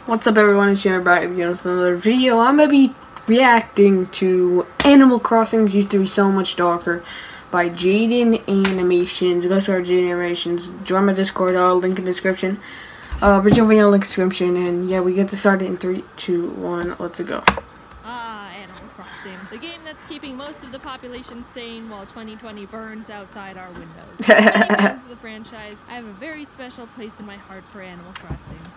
What's up, everyone? It's Jimmy back again with another video. I'm gonna be reacting to Animal Crossing Used to Be So Much Darker by Jaden Animations. Go to our Jaden Animations. Join my Discord. Link in the description. Original video link description. And yeah, we get to start it in 3, 2, 1. Let's go. Animal Crossing, the game that's keeping most of the population sane while 2020 burns outside our windows. Many fans of the franchise, I have a very special place in my heart for Animal Crossing.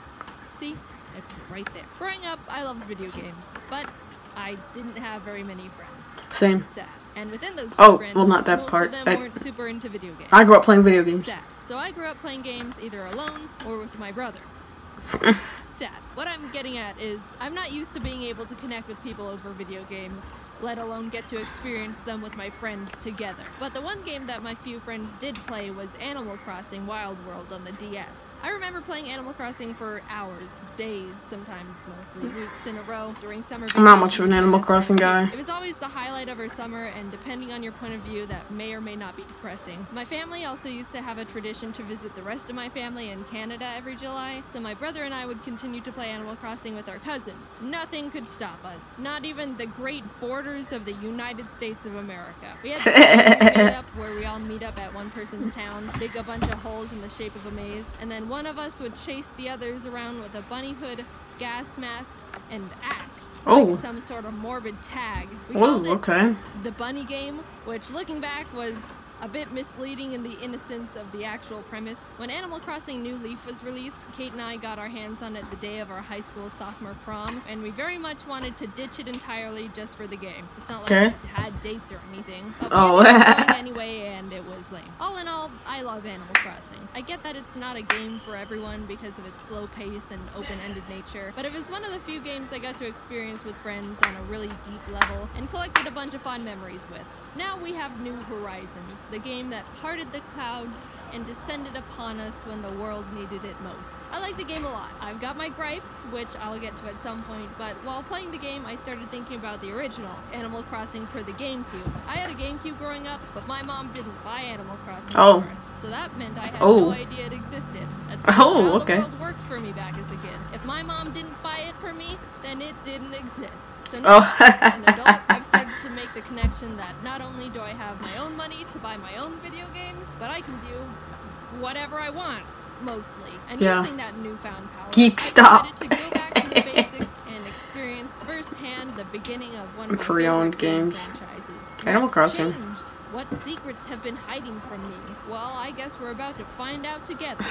See? I put it right there. Growing up, I loved video games, but I didn't have very many friends. Same. Sad. And within those friends, well, not that most part. of them weren't super into video games. I grew up playing video games. Sad. So I grew up playing games either alone or with my brother. Sad. What I'm getting at is, I'm not used to being able to connect with people over video games, let alone get to experience them with my friends together. But the one game that my few friends did play was Animal Crossing Wild World on the DS. I remember playing Animal Crossing for hours, days, sometimes mostly weeks in a row during summer vacation. I'm not much of an Animal Crossing guy. It was always the highlight of our summer, and depending on your point of view, that may or may not be depressing. My family also used to have a tradition to visit the rest of my family in Canada every July, so my brother and I would continue to play Animal Crossing with our cousins. Nothing could stop us, not even the great borders of the United States of America. We had this meet-up where we all meet up at one person's town, dig a bunch of holes in the shape of a maze, and then one of us would chase the others around with a bunny hood, gas mask, and axe. Like some sort of morbid tag. We called it the Bunny Game, which looking back was a bit misleading in the innocence of the actual premise. When Animal Crossing New Leaf was released, Kate and I got our hands on it the day of our high school sophomore prom, and we very much wanted to ditch it entirely just for the game. It's not like we had dates or anything, but we ended up going anyway, and it was lame. All in all, I love Animal Crossing. I get that it's not a game for everyone because of its slow pace and open-ended nature, but it was one of the few games I got to experience with friends on a really deep level and collected a bunch of fond memories with. Now we have New Horizons, the game that parted the clouds and descended upon us when the world needed it most. I like the game a lot. I've got my gripes, which I'll get to at some point, but while playing the game, I started thinking about the original, Animal Crossing for the GameCube. I had a GameCube growing up, but my mom didn't buy Animal Crossing first, so that meant I had no idea it existed. That's just how the world worked for me back as a kid. If my mom didn't buy it for me, then it didn't exist. So now, as an adult, I've started to make the connection that not only do I have my own money to buy my own video games, but I can do whatever I want, mostly. And using that newfound power, I decided to go back to the basics and experience firsthand the beginning of one of my favorite game franchises. Animal Crossing. What secrets have been hiding from me? Well, I guess we're about to find out together.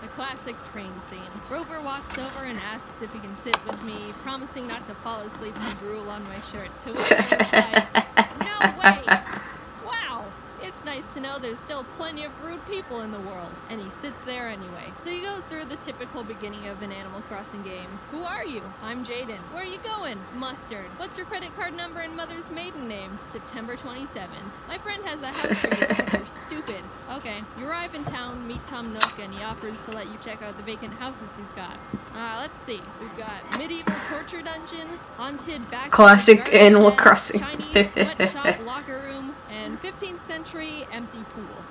A classic train scene. Rover walks over and asks if he can sit with me, promising not to fall asleep and drool on my shirt, to which I reply, "No way! Wow! It's nice to know there's still plenty of rude people in the world." And he sits there anyway. So you go through the typical beginning of an Animal Crossing game. Who are you? I'm Jaden. Where are you going? Mustard. What's your credit card number and mother's maiden name? September 27th. My friend has a house for you because you're stupid. Okay, you arrive in town, meet Tom Nook, and he offers to let you check out the vacant houses he's got. Let's see. We've got medieval torture dungeon, haunted back classic Animal Crossing, Chinese sweatshop locker room, and 15th century empty pool.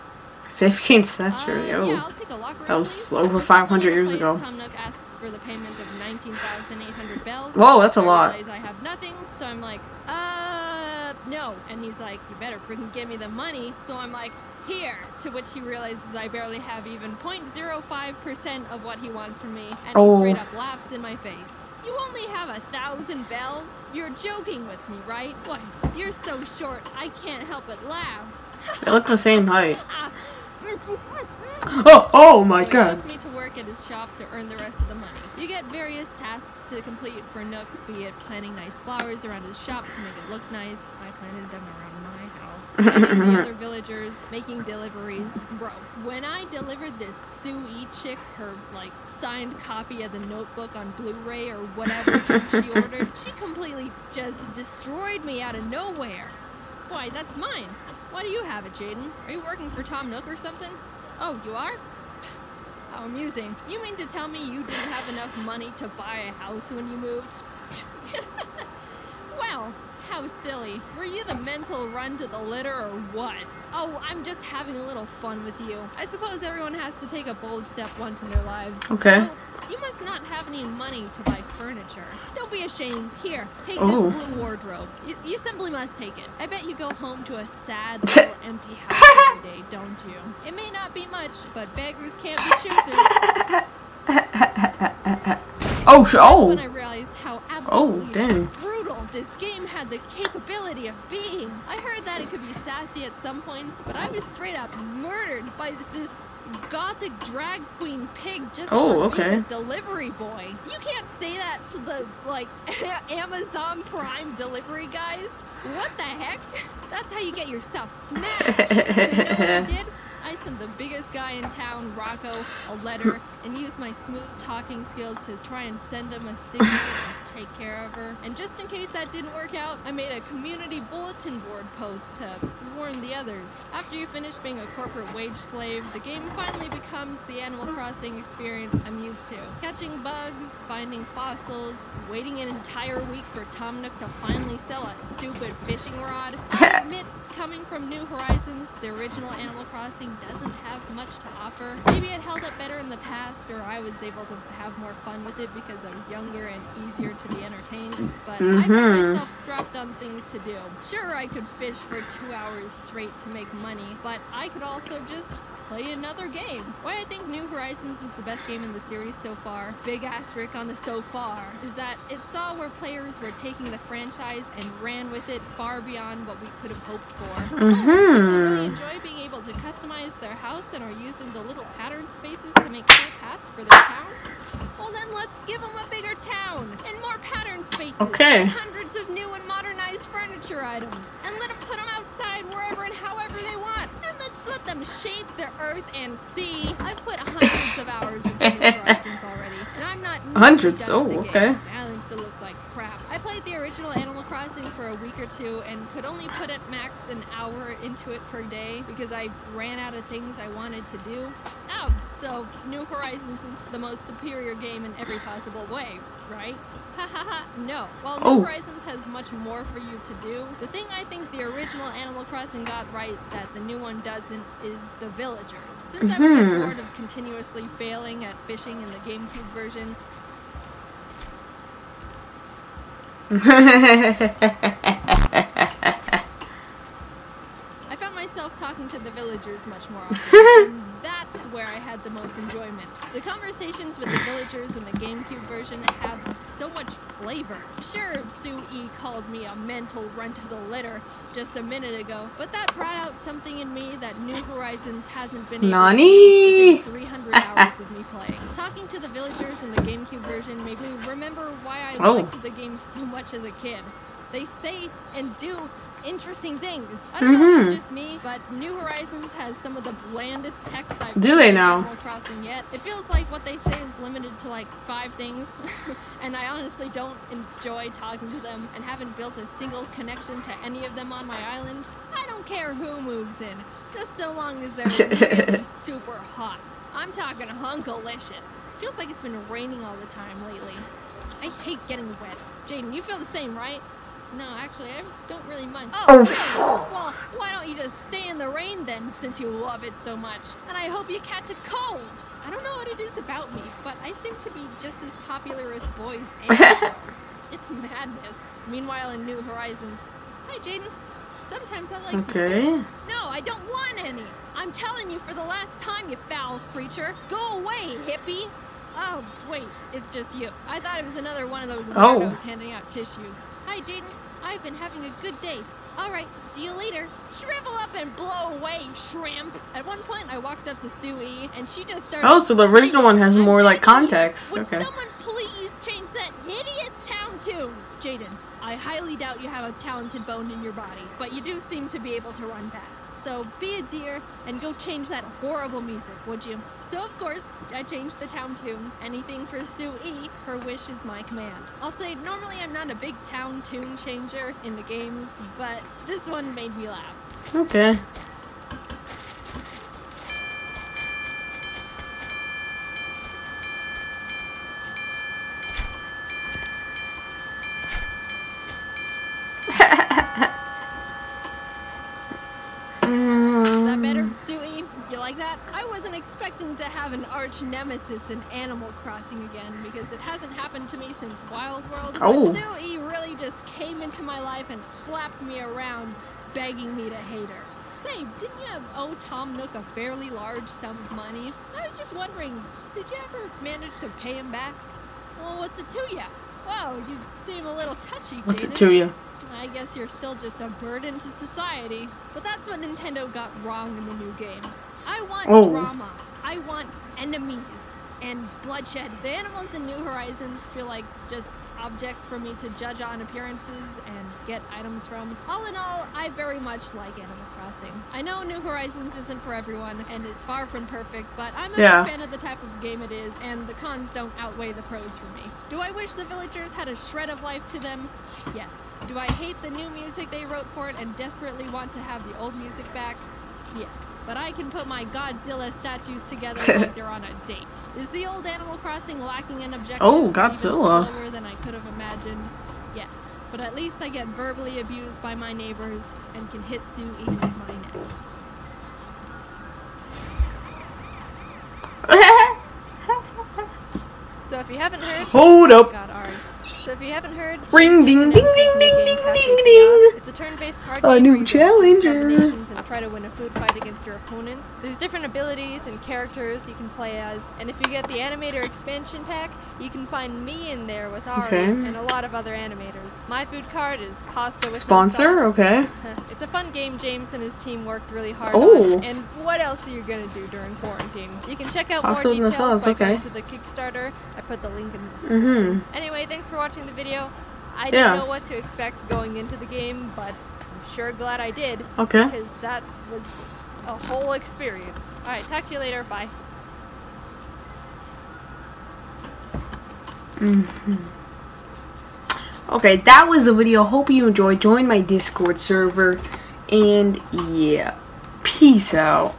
15th century, yeah, I'll take a locker room, that was please. over 500 years ago. Tom Nook asks for the payment of 19,800 bells. Whoa, that's a lot. I realize I have nothing, so I'm like, no. And he's like, you better freaking give me the money. So I'm like, here. To which he realizes I barely have even 0.05% of what he wants from me, and he straight up laughs in my face. You only have 1,000 bells? You're joking with me, right? What? You're so short, I can't help but laugh. They look the same height. Oh my god. He wants me to work at his shop to earn the rest of the money. You get various tasks to complete for Nook, be it planting nice flowers around his shop to make it look nice. I planted them around my house. Meeting the other villagers, making deliveries. Bro, when I delivered this Sue-E chick her, signed copy of the Notebook on Blu-ray or whatever she ordered, she completely just destroyed me out of nowhere. Boy, that's mine. Why do you have it, Jaden? Are you working for Tom Nook or something? Oh, you are? How amusing. You mean to tell me you didn't have enough money to buy a house when you moved? Well, how silly. Were you the mental run to the litter or what? Oh, I'm just having a little fun with you. I suppose everyone has to take a bold step once in their lives. Okay. So, You must not have any money to buy furniture. Don't be ashamed. Here, take Oh. this blue wardrobe. You simply must take it. I bet you go home to a sad little empty house every day, don't you? It may not be much, but beggars can't be choosers. Oh, That's when I realized how absolutely dang. brutal this game had the capability of being. I heard that it could be sassy at some points, but I was straight up murdered by this gothic drag queen pig just for being a delivery boy. You can't say that to the, like, Amazon Prime delivery guys. What the heck? That's how you get your stuff smashed. So you know what I did? I sent the biggest guy in town, Rocco, a letter, and used my smooth talking skills to try and send him a signal and take care of her. And just in case that didn't work out, I made a community bulletin board post to warn the others. After you finish being a corporate wage slave, the game finally becomes the Animal Crossing experience I'm used to. Catching bugs, finding fossils, waiting an entire week for Tom Nook to finally sell a stupid fishing rod. I admit, coming from New Horizons, the original Animal Crossing doesn't have much to offer. Maybe it held up better in the past, or I was able to have more fun with it because I was younger and easier to be entertained, but I found myself strapped on things to do. Sure, I could fish for 2 hours straight to make money, but I could also just play another game. Why I think New Horizons is the best game in the series so far, big asterisk on the so far, is that it saw where players were taking the franchise and ran with it far beyond what we could have hoped for. People really enjoy being able to customize their house and are using the little pattern spaces to make cool paths for their town. Well then let's give them a bigger town and more pattern spaces. Okay. And hundreds of new and modernized furniture items. And let them put them outside wherever and however they want. And let's let them shape the earth and sea. I've put hundreds of hours into New Horizons already. And I'm not Hundreds? done with Oh, the okay. game. The island still looks like crap. I played the original Animal Crossing for a week or two and could only put at max an hour into it per day because I ran out of things I wanted to do. Oh, so New Horizons is the most superior game in every possible way, right? Ha ha ha, no. While New Horizons has much more for you to do, the thing I think the original Animal Crossing got right that the new one doesn't is the villagers. Since I've been bored of continuously failing at fishing in the GameCube version, I found myself talking to the villagers much more often, and that's where I had the most enjoyment. The conversations with the villagers in the GameCube version have so much flavor. Sure, Sue-E called me a mental runt of the litter just a minute ago, but that brought out something in me that New Horizons hasn't been able to do in 300 hours of me playing. Talking to the villagers in the GameCube version made me remember why I liked the game so much as a kid. They say and do interesting things. I don't know if it's just me, but New Horizons has some of the blandest text I've seen in Animal Crossing yet. It feels like what they say is limited to like 5 things, and I honestly don't enjoy talking to them and haven't built a single connection to any of them on my island. I don't care who moves in, just so long as they're really super hot. I'm talking hunkalicious. Feels like it's been raining all the time lately. I hate getting wet. Jaden, you feel the same, right? No, actually, I don't really mind. Oh, really? Well, why don't you just stay in the rain then, since you love it so much? And I hope you catch a cold. I don't know what it is about me, but I seem to be just as popular with boys and girls. It's madness. Meanwhile, in New Horizons, hi, Jaden. Sometimes I like to say, no, I don't want any. I'm telling you for the last time, you foul creature. Go away, hippie. Oh, wait, it's just you. I thought it was another one of those weirdos handing out tissues. Hi, Jaden. I've been having a good day. All right, see you later. Shrivel up and blow away, shrimp. At one point, I walked up to Sue-E, and she just started Oh, so the original one has more, like, context. Would someone please change that hideous town tune? Jaden, I highly doubt you have a talented bone in your body, but you do seem to be able to run fast. So be a dear and go change that horrible music, would you? So of course, I changed the town tune. Anything for Sue-E, her wish is my command. I'll say, normally I'm not a big town tune changer in the games, but this one made me laugh. Okay. Is that better, Sue-E? You like that? that, I wasn't expecting to have an arch nemesis in Animal Crossing again, because it hasn't happened to me since Wild World. Oh. But Sui really just came into my life and slapped me around, begging me to hate her. Say, didn't you owe Tom Nook a fairly large sum of money? I was just wondering, did you ever manage to pay him back? Well, what's it to you? Wow, you seem a little touchy, What's Jaden. it to you? I guess you're still just a burden to society. But that's what Nintendo got wrong in the new games. I want drama. I want enemies and bloodshed. The animals in New Horizons feel like just objects for me to judge on appearances and get items from. All in all, I very much like Animal Crossing. I know New Horizons isn't for everyone and is far from perfect, but I'm a big fan of the type of game it is, and the cons don't outweigh the pros for me. Do I wish the villagers had a shred of life to them? Yes. Do I hate the new music they wrote for it and desperately want to have the old music back? Yes. But I can put my Godzilla statues together like they're on a date. Is the old Animal Crossing lacking in objectives? Oh, Godzilla. Even slower than I could have imagined? Yes. But at least I get verbally abused by my neighbors and can hit Sui with my net. So if you haven't heard... Hold up. God, Ari. So if you haven't heard... Ring ding ding ding ding ding ding ding. It's a turn-based card A game new where you challenger. and try to win a food fight against your opponents. There's different abilities and characters you can play as, and if you get the Animator expansion pack, you can find me in there with Ari and a lot of other animators. My food card is pasta with Sponsor? no sauce. Okay. It's a fun game James and his team worked really hard on. And what else are you gonna do during quarantine? You can check out more details by going to the Kickstarter. I put the link in the description. Anyway, thanks for watching the video. I didn't know what to expect going into the game, but I'm sure glad I did. Okay. Because that was a whole experience. Alright, talk to you later. Bye. Okay, that was the video. Hope you enjoyed. Join my Discord server. And yeah, peace out.